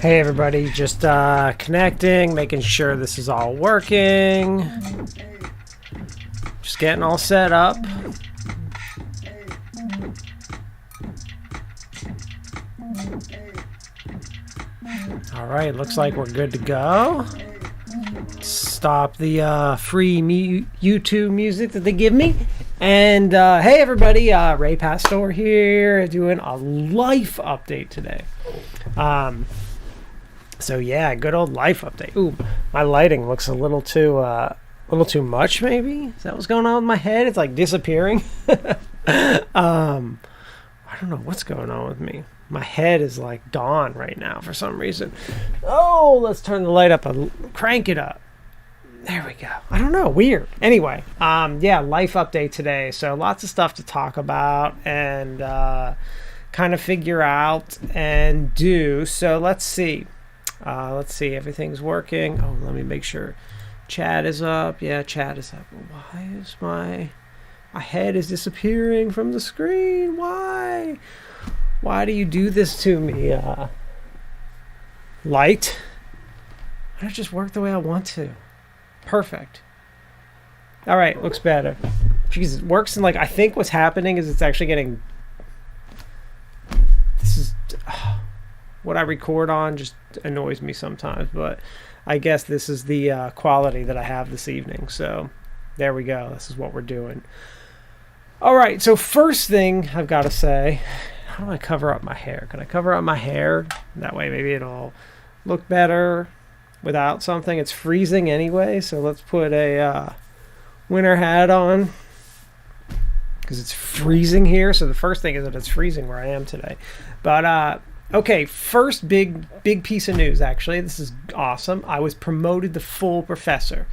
Hey everybody, just connecting, making sure this is all working. Just getting all set up. Alright, looks like we're good to go. Stop the free YouTube music that they give me. And hey everybody, Ray Pastore here, doing a life update today. So yeah, good old life update. Ooh, my lighting looks a little too much. Maybe is that what's going on with my head? It's like disappearing. I don't know what's going on with me. My head is like gone right now for some reason. Oh, let's turn the light up and crank it up. There we go. I don't know. Weird. Anyway, yeah, life update today. So lots of stuff to talk about and kind of figure out and do. So let's see. Everything's working. Oh, let me make sure chat is up. Yeah, chat is up. Why is my head is disappearing from the screen? Why do you do this to me? Light? Why don't it just work the way I want to? Perfect. All right, looks better. Because it works, and like I think what's happening is it's actually getting. This is what I record on just annoys me sometimes, but I guess this is the quality that I have this evening. So there we go. This is what we're doing. All right. So first thing I've got to say, how do I cover up my hair? Can I cover up my hair? That way maybe it'll look better without something. It's freezing anyway, so let's put a winter hat on because it's freezing here. So the first thing is that it's freezing where I am today. But okay, first big piece of news, actually. This is awesome. I was promoted to full professor.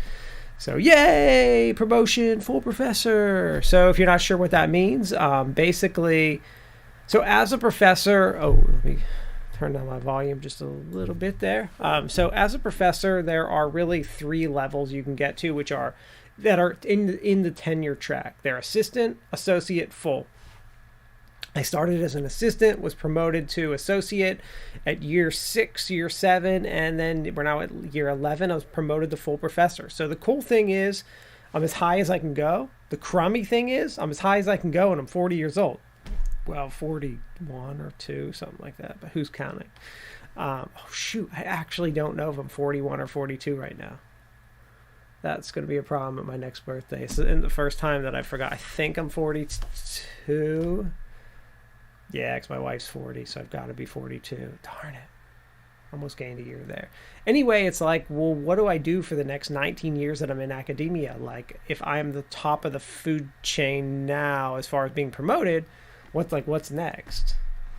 So yay, promotion, full professor. So if you're not sure what that means, basically, so as a professor, let me turn down my volume just a little bit there. So as a professor, there are really 3 levels you can get to, that are in the tenure track. They're assistant, associate, full. I started as an assistant, was promoted to associate at year 6, year 7, and then we're now at year 11. I was promoted to full professor. So the cool thing is I'm as high as I can go. The crummy thing is I'm as high as I can go, and I'm 40 years old. Well, 41 or 2, something like that, but who's counting? Oh, shoot. I actually don't know if I'm 41 or 42 right now. That's going to be a problem at my next birthday. So in the first time that I forgot, I think I'm 42. Yeah, because my wife's 40, so I've got to be 42. Darn it. Almost gained a year there. Anyway, it's like, well, what do I do for the next 19 years that I'm in academia? Like, if I'm the top of the food chain now as far as being promoted, what's next?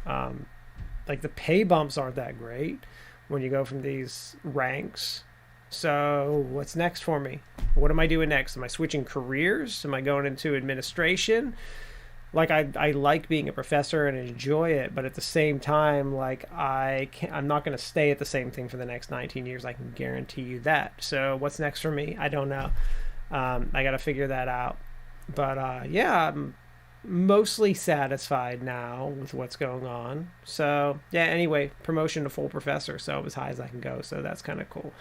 Like, the pay bumps aren't that great when you go from these ranks. So what's next for me? What am I doing next? Am I switching careers? Am I going into administration? Like I like being a professor and enjoy it, but at the same time, like I'm not going to stay at the same thing for the next 19 years. I can guarantee you that. So what's next for me? I don't know. I got to figure that out. But yeah, I'm mostly satisfied now with what's going on. So yeah, anyway, promotion to full professor. So as high as I can go. So that's kind of cool.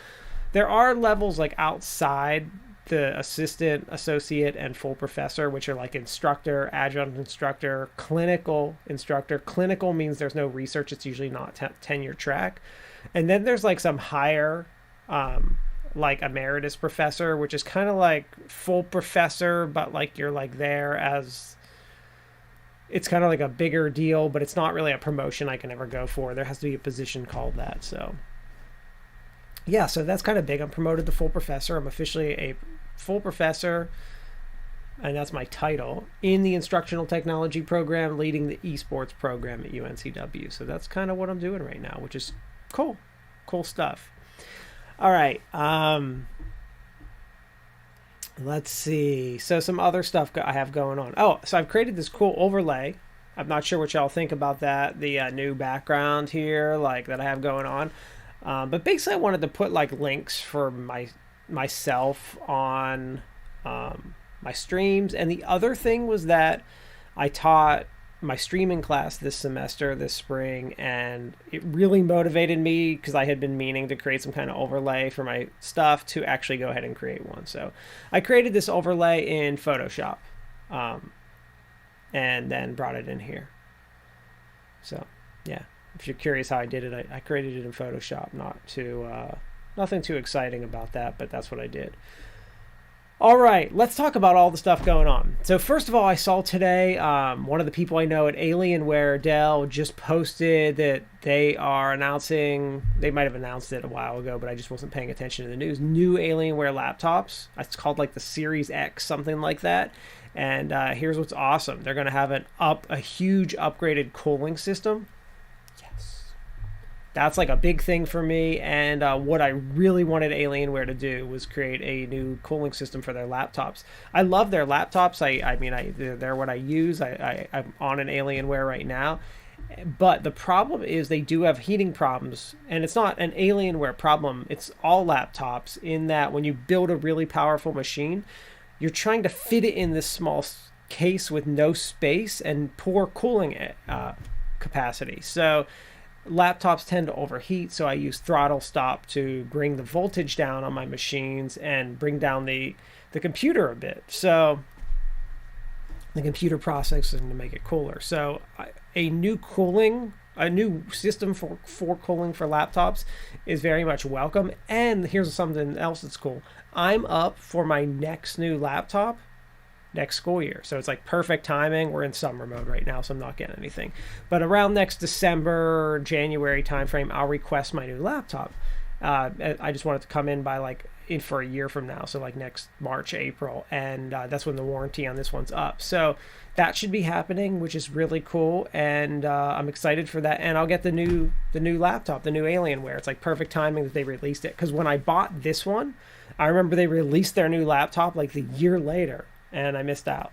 There are levels like outside the assistant, associate, and full professor, which are like instructor, adjunct instructor, clinical instructor. Clinical means there's no research. It's usually not tenure track. And then there's like some higher, like emeritus professor, which is kind of like full professor, but like you're like there as, it's kind of like a bigger deal, but it's not really a promotion I can ever go for. There has to be a position called that. So yeah, so that's kind of big. I'm promoted to full professor. I'm officially a full professor, and that's my title, in the instructional technology program, leading the esports program at UNCW. So that's kind of what I'm doing right now, which is cool. Cool stuff. All right. Let's see. So some other stuff I have going on. Oh, so I've created this cool overlay. I'm not sure what y'all think about that. The new background here, like that I have going on. But basically I wanted to put like links for myself on my streams. And the other thing was that I taught my streaming class this semester, this spring, and it really motivated me because I had been meaning to create some kind of overlay for my stuff to actually go ahead and create one. So I created this overlay in Photoshop, and then brought it in here. So yeah, if you're curious how I did it, I created it in Photoshop. Nothing too exciting about that, but that's what I did. All right, let's talk about all the stuff going on. So first of all, I saw today one of the people I know at Alienware, Dell, just posted that they are announcing, they might have announced it a while ago, but I just wasn't paying attention to the news, new Alienware laptops. It's called like the Series X, something like that. And here's what's awesome. They're going to have a huge upgraded cooling system. That's like a big thing for me, and what I really wanted Alienware to do was create a new cooling system for their laptops. I love their laptops. They're what I use. I'm on an Alienware right now, but the problem is they do have heating problems, and it's not an Alienware problem. It's all laptops, in that when you build a really powerful machine, you're trying to fit it in this small case with no space and poor cooling capacity. So laptops tend to overheat, so I use throttle stop to bring the voltage down on my machines and bring down the computer a bit. So the computer processing to make it cooler. So a new system for cooling for laptops is very much welcome. And here's something else that's cool. I'm up for my next new laptop next school year. So it's like perfect timing. We're in summer mode right now, so I'm not getting anything. But around next December, January timeframe, I'll request my new laptop. I just want it to come in for a year from now, so like next March, April, and that's when the warranty on this one's up. So that should be happening, which is really cool, and I'm excited for that. And I'll get the new laptop, the new Alienware. It's like perfect timing that they released it, because when I bought this one, I remember they released their new laptop like the year later, and I missed out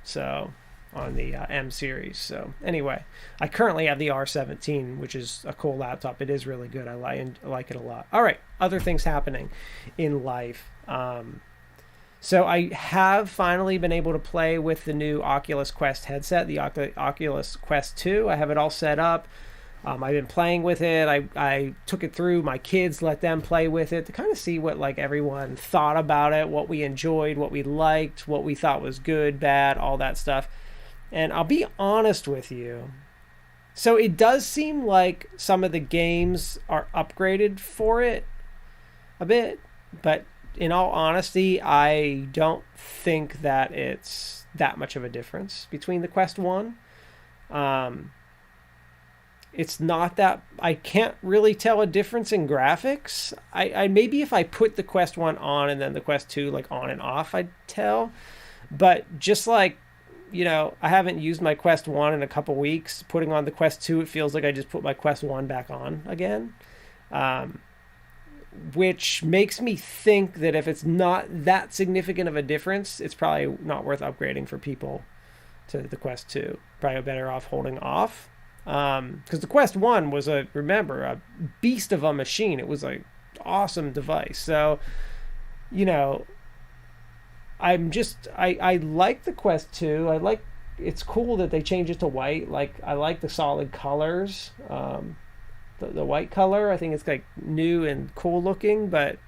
on the M series. So anyway, I currently have the R17, which is a cool laptop. It is really good. I like it a lot. All right, other things happening in life. So I have finally been able to play with the new Oculus Quest headset, the Oculus Quest 2. I have it all set up. I've been playing with it. I took it through. My kids, let them play with it to kind of see what like everyone thought about it, what we enjoyed, what we liked, what we thought was good, bad, all that stuff. And I'll be honest with you. So it does seem like some of the games are upgraded for it a bit, but in all honesty, I don't think that it's that much of a difference between the Quest 1. It's not that I can't really tell a difference in graphics. I maybe if I put the Quest 1 on and then the Quest 2 like on and off, I'd tell. But just like, I haven't used my Quest 1 in a couple weeks. Putting on the Quest 2, it feels like I just put my Quest 1 back on again. Which makes me think that if it's not that significant of a difference, it's probably not worth upgrading for people to the Quest 2. Probably better off holding off. Because the Quest 1 was a beast of a machine. It was an awesome device. So, I like the Quest 2. It's cool that they changed it to white. I like the solid colors. The white color, I think it's like new and cool looking, but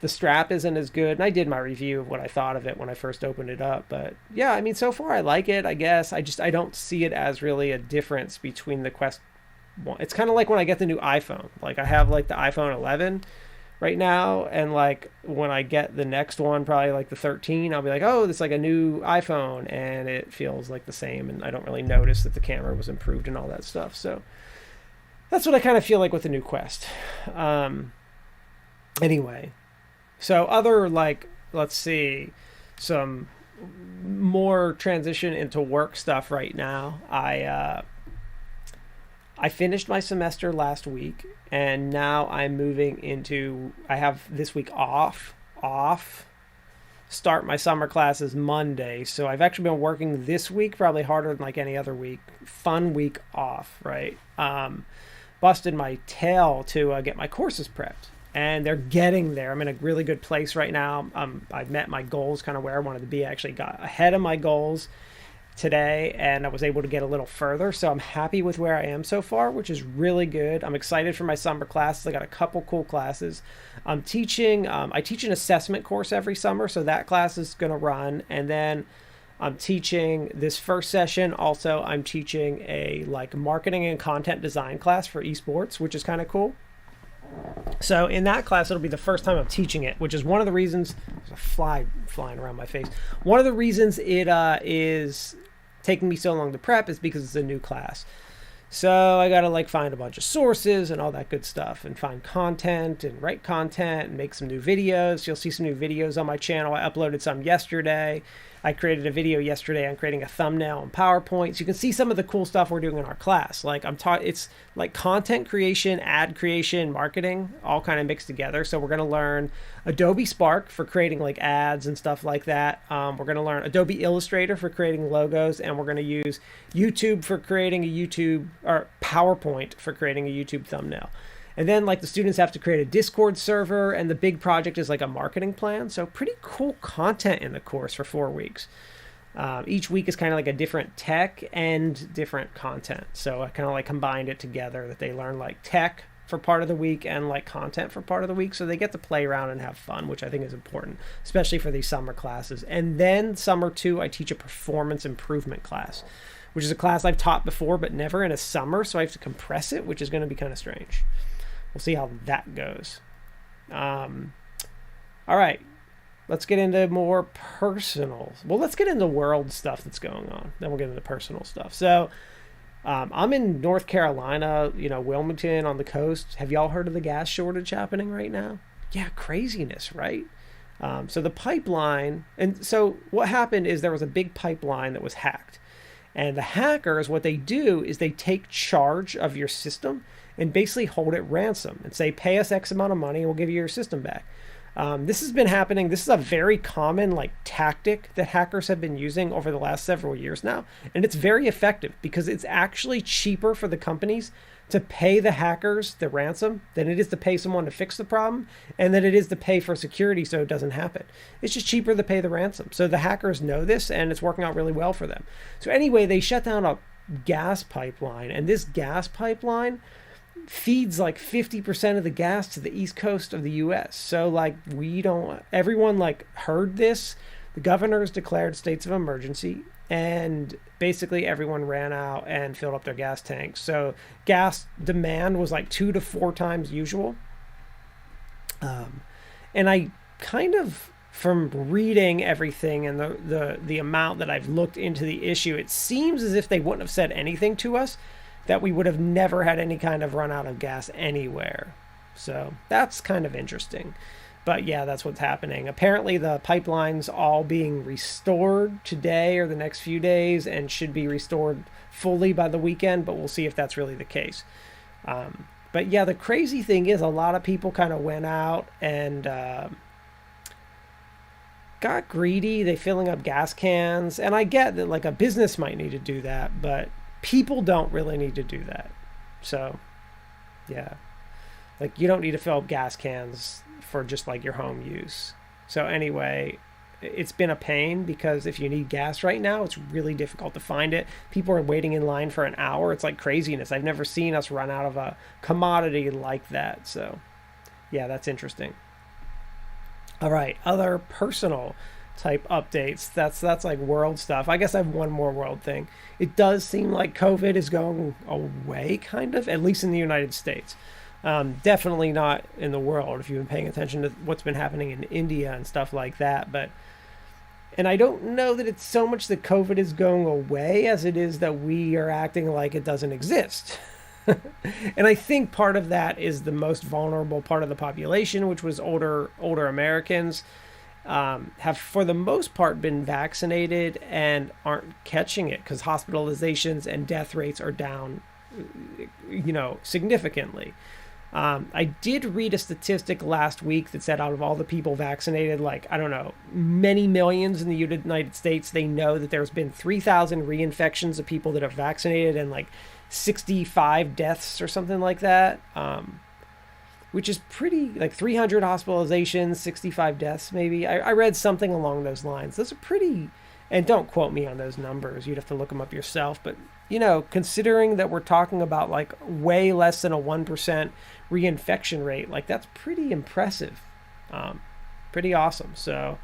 the strap isn't as good. And I did my review of what I thought of it when I first opened it up. But yeah, so far I like it, I guess. I don't see it as really a difference between the Quest 1. It's kind of like when I get the new iPhone. Like I have like the iPhone 11 right now, and like when I get the next one, probably like the 13, I'll be like, oh, it's like a new iPhone, and it feels like the same, and I don't really notice that the camera was improved and all that stuff. So that's what I kind of feel like with the new Quest. Anyway. So other let's see, some more transition into work stuff right now. I finished my semester last week, and now I'm moving into, I have this week off, start my summer classes Monday. So I've actually been working this week probably harder than like any other week. Fun week off, right? Busted my tail to get my courses prepped. And they're getting there. I'm in a really good place right now. I've met my goals, kind of where I wanted to be. I actually got ahead of my goals. today, and I was able to get a little further. So I'm happy with where I am so far, which is really good. I'm excited for my summer classes. I got a couple cool classes. I'm teaching. I teach an assessment course every summer, so that class is going to run, and then I'm teaching this first session. Also, I'm teaching a like marketing and content design class for esports, which is kind of cool. So in that class, it'll be the first time I'm teaching it, which is one of the reasons. There's a fly flying around my face. One of the reasons it is taking me so long to prep is because it's a new class. So I gotta like find a bunch of sources and all that good stuff, and find content and write content and make some new videos. You'll see some new videos on my channel. I uploaded some yesterday. I created a video yesterday on creating a thumbnail in PowerPoint. So you can see some of the cool stuff we're doing in our class. Like I'm taught, it's like content creation, ad creation, marketing, all kind of mixed together. So we're gonna learn Adobe Spark for creating like ads and stuff like that. We're gonna learn Adobe Illustrator for creating logos, and we're gonna use YouTube for creating a YouTube, or PowerPoint for creating a YouTube thumbnail. And then like the students have to create a Discord server, and the big project is like a marketing plan. So pretty cool content in the course for 4 weeks. Each week is kind of like a different tech and different content. So I kind of like combined it together, that they learn like tech for part of the week and like content for part of the week. So they get to play around and have fun, which I think is important, especially for these summer classes. And then summer 2, I teach a performance improvement class, which is a class I've taught before, but never in a summer. So I have to compress it, which is going to be kind of strange. We'll see how that goes. All right, let's get into more personal. Well, let's get into world stuff that's going on. Then we'll get into personal stuff. So I'm in North Carolina, Wilmington on the coast. Have y'all heard of the gas shortage happening right now? Yeah, craziness, right? So the pipeline, and so what happened is there was a big pipeline that was hacked. And the hackers, what they do is they take charge of your system and basically hold it ransom and say, pay us X amount of money and we'll give you your system back. This has been happening. This is a very common tactic that hackers have been using over the last several years now. And it's very effective because it's actually cheaper for the companies to pay the hackers the ransom than it is to pay someone to fix the problem, and than it is to pay for security so it doesn't happen. It's just cheaper to pay the ransom. So the hackers know this, and it's working out really well for them. So anyway, they shut down a gas pipeline, and this gas pipeline feeds 50% of the gas to the east coast of the US. So everyone heard this. The governors declared states of emergency, and basically everyone ran out and filled up their gas tanks. So gas demand was 2 to 4 times usual. And I kind of, from reading everything and the amount that I've looked into the issue, it seems as if they wouldn't have said anything to us, that we would have never had any kind of run out of gas anywhere. So that's kind of interesting. But yeah, that's what's happening. Apparently the pipeline's all being restored today or the next few days, and should be restored fully by the weekend, but we'll see if that's really the case. But yeah, the crazy thing is a lot of people kind of went out and got greedy. They filling up gas cans. And I get that a business might need to do that, but people don't really need to do that. So yeah, you don't need to fill up gas cans for just your home use. So anyway, it's been a pain because if you need gas right now, it's really difficult to find it. People are waiting in line for an hour. It's craziness. I've never seen us run out of a commodity like that. So yeah, that's interesting. All right, other personal type updates. That's world stuff. I guess I have one more world thing. It does seem like COVID is going away, kind of, at least in the United States. Definitely not in the world, if you've been paying attention to what's been happening in India and stuff like that. And I don't know that it's so much that COVID is going away as it is that we are acting like it doesn't exist. And I think part of that is the most vulnerable part of the population, which was older Americans, have for the most part been vaccinated and aren't catching it because hospitalizations and death rates are down, significantly. I did read a statistic last week that said out of all the people vaccinated, many millions in the United States, they know that there's been 3,000 reinfections of people that are vaccinated and 65 deaths or something like that, which is pretty, 300 hospitalizations, 65 deaths maybe. I read something along those lines. Those are pretty, And don't quote me on those numbers. You'd have to look them up yourself. But, considering that we're talking about like way less than a 1% reinfection rate, like that's pretty impressive. Um, Pretty awesome. So,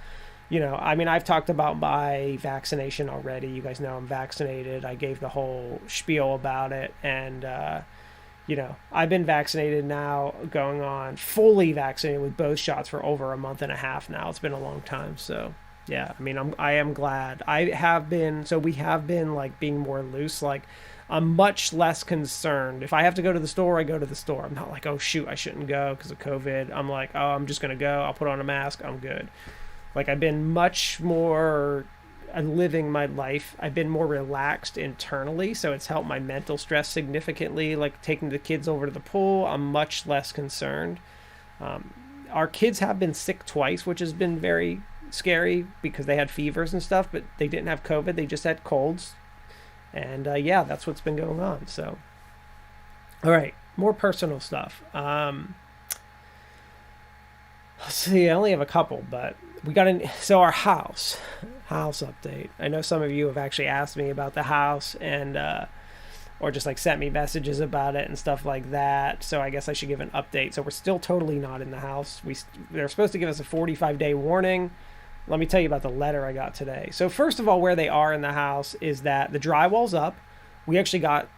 I've talked about my vaccination already. You guys know I'm vaccinated. I gave the whole spiel about it. And, I've been vaccinated now, going on fully vaccinated with both shots for over a month and a half now. It's been a long time. So, yeah, I am glad. We have been like being more loose. Like, I'm much less concerned. If I have to go to the store, I go to the store. I'm not like, oh, shoot, I shouldn't go because of COVID. I'm like, oh, I'm just going to go. I'll put on a mask. I'm good. Like, I've been much more living my life. I've been more relaxed internally, so it's helped my mental stress significantly. Like, taking the kids over to the pool, I'm much less concerned. Our kids have been sick twice, which has been very scary because they had fevers and stuff, but they didn't have COVID. They just had colds. And yeah, that's what's been going on. So, all right, more personal stuff. Let's see, I only have a couple, but we got so our house update. I know some of you have actually asked me about the house and or just like sent me messages about it and stuff like that. So I guess I should give an update. So we're still totally not in the house. They're supposed to give us a 45-day warning. Let me tell you about the letter I got today. So first of all, where they are in the house is that the drywall's up. We actually got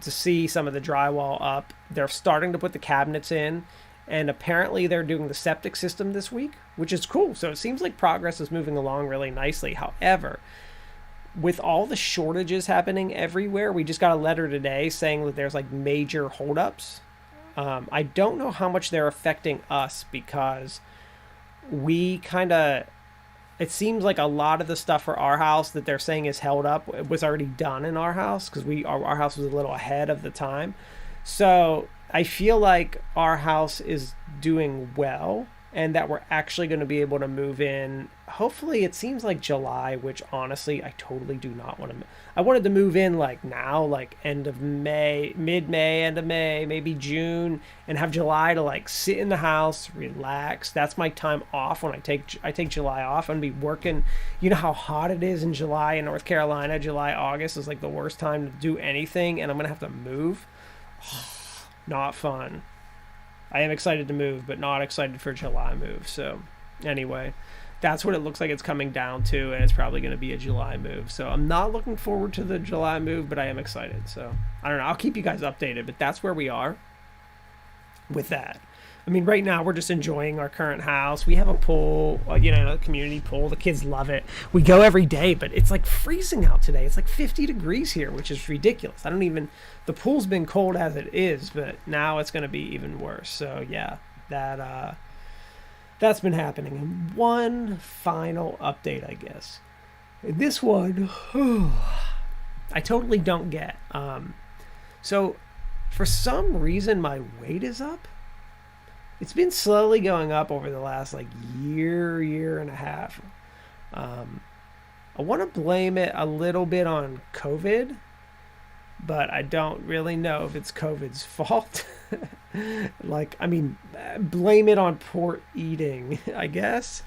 to see some of the drywall up. They're starting to put the cabinets in, and apparently they're doing the septic system this week, which is cool. So it seems like progress is moving along really nicely. However, with all the shortages happening everywhere, we just got a letter today saying that there's like major holdups. I don't know how much they're affecting us because we kind of, it seems like a lot of the stuff for our house that they're saying is held up was already done in our house because our house was a little ahead of the time. So I feel like our house is doing well and that we're actually going to be able to move in. Hopefully, it seems like July, which honestly, I totally do not want to. I wanted to move in like now, like end of May, mid-May, end of May, maybe June, and have July to like sit in the house, relax. That's my time off when I take July off. I'm going to be working. You know how hot it is in July in North Carolina. July, August is like the worst time to do anything, and I'm going to have to move. Not fun. I am excited to move, but not excited for July move. So anyway, that's what it looks like it's coming down to, and it's probably going to be a July move. So I'm not looking forward to the July move, but I am excited. So I don't know. I'll keep you guys updated, but that's where we are with that. I mean, right now we're just enjoying our current house. We have a pool, a community pool. The kids love it. We go every day, but it's like freezing out today. It's like 50 degrees here, which is ridiculous. The pool's been cold as it is, but now it's going to be even worse. So yeah, that's been happening. And one final update, I guess. This one, I totally don't get. So for some reason, my weight is up. It's been slowly going up over the last like year and a half. I want to blame it a little bit on COVID, but I don't really know if it's COVID's fault. Blame it on poor eating, I guess.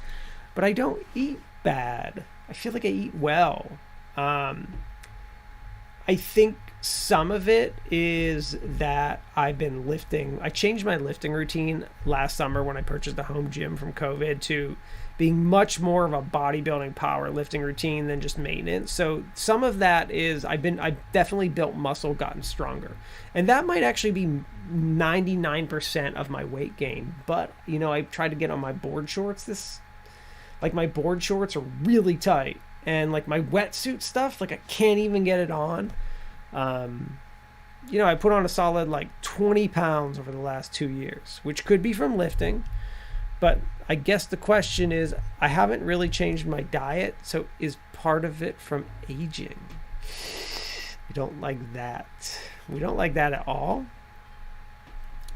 But I don't eat bad. I feel like I eat well. I think some of it is that I've been lifting. I changed my lifting routine last summer when I purchased a home gym from COVID to being much more of a bodybuilding powerlifting routine than just maintenance. So some of that is I've definitely built muscle, gotten stronger. And that might actually be 99% of my weight gain. But, I tried to get on my board shorts. My board shorts are really tight. And like my wetsuit stuff, like I can't even get it on. I put on a solid like 20 pounds over the last 2 years, which could be from lifting. But I guess the question is, I haven't really changed my diet. So is part of it from aging? We don't like that. We don't like that at all.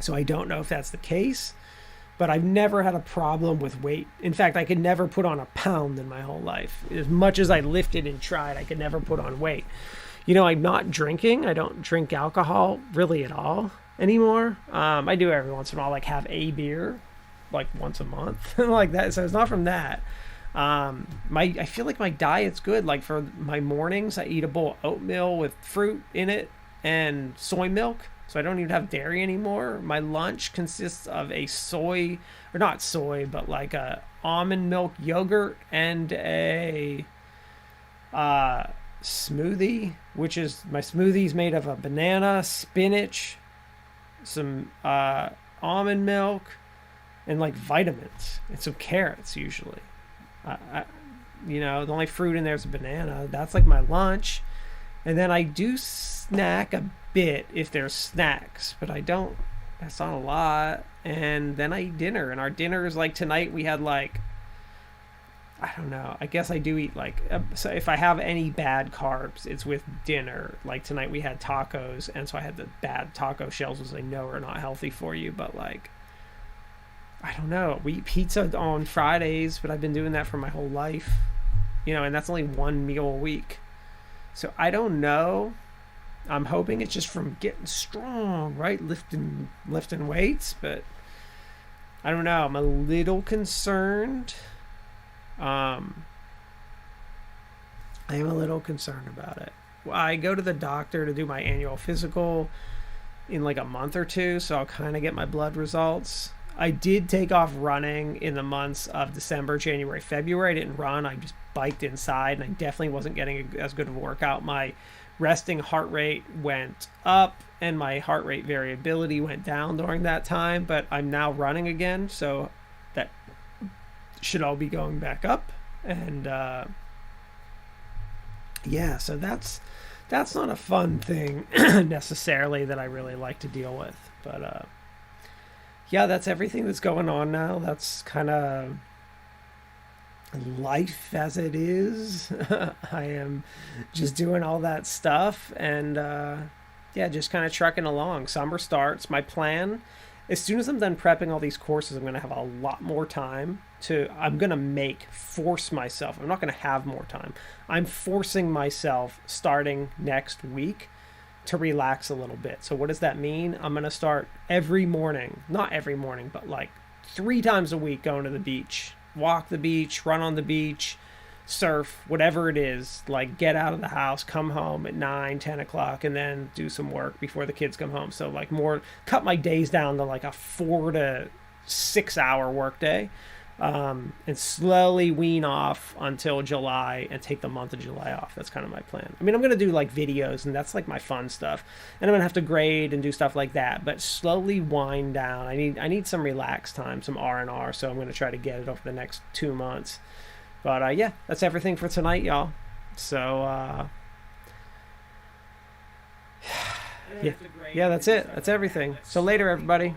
So I don't know if that's the case. But I've never had a problem with weight. In fact, I could never put on a pound in my whole life. As much as I lifted and tried, I could never put on weight. I'm not drinking. I don't drink alcohol really at all anymore. I do every once in a while, like have a beer, like once a month, like that. So it's not from that. I feel like my diet's good. Like for my mornings, I eat a bowl of oatmeal with fruit in it and soy milk, so I don't even have dairy anymore. My lunch consists of a soy, or not soy, but like a almond milk yogurt and a uh, smoothie, which is my smoothie's made of a banana, spinach, some almond milk, and like vitamins and some carrots usually. I, the only fruit in there is a banana. That's like my lunch. And then I do snack a bit if there's snacks, but I don't. That's not a lot. And then I eat dinner, and our dinner is like tonight. We had like, I don't know. I guess I do eat like, so if I have any bad carbs, it's with dinner. Like tonight we had tacos, and so I had the bad taco shells, which I know are not healthy for you. But like, I don't know. We eat pizza on Fridays, but I've been doing that for my whole life, and that's only one meal a week. So I don't know. I'm hoping it's just from getting strong, right? Lifting weights, but I don't know. I'm a little concerned. I am a little concerned about it. Well, I go to the doctor to do my annual physical in like a month or two, so I'll kind of get my blood results. I did take off running in the months of December, January, February. I didn't run. I just biked inside, and I definitely wasn't getting as good of a workout. My resting heart rate went up, and my heart rate variability went down during that time, but I'm now running again, so that should all be going back up. And yeah, so that's not a fun thing necessarily that I really like to deal with. But yeah, that's everything that's going on now. That's kind of life as it is. I am just doing all that stuff, and yeah, just kind of trucking along. Summer starts. My plan, as soon as I'm done prepping all these courses, I'm going to have a lot more time I'm going to force myself. I'm not going to have more time. I'm forcing myself starting next week to relax a little bit. So what does that mean? I'm going to start every morning, not every morning, but like 3 times a week going to the beach, walk the beach, run on the beach, surf, whatever it is, like get out of the house, come home at 9-10 o'clock, and then do some work before the kids come home. So like cut my days down to like a 4 to 6 hour work day. And slowly wean off until July and take the month of July off. That's kind of my plan. I mean, I'm going to do like videos, and that's like my fun stuff. And I'm going to have to grade and do stuff like that, but slowly wind down. I need some relaxed time, some R&R, so I'm going to try to get it over the next 2 months. But yeah, that's everything for tonight, y'all. So yeah, that's it. That's everything. So later, everybody.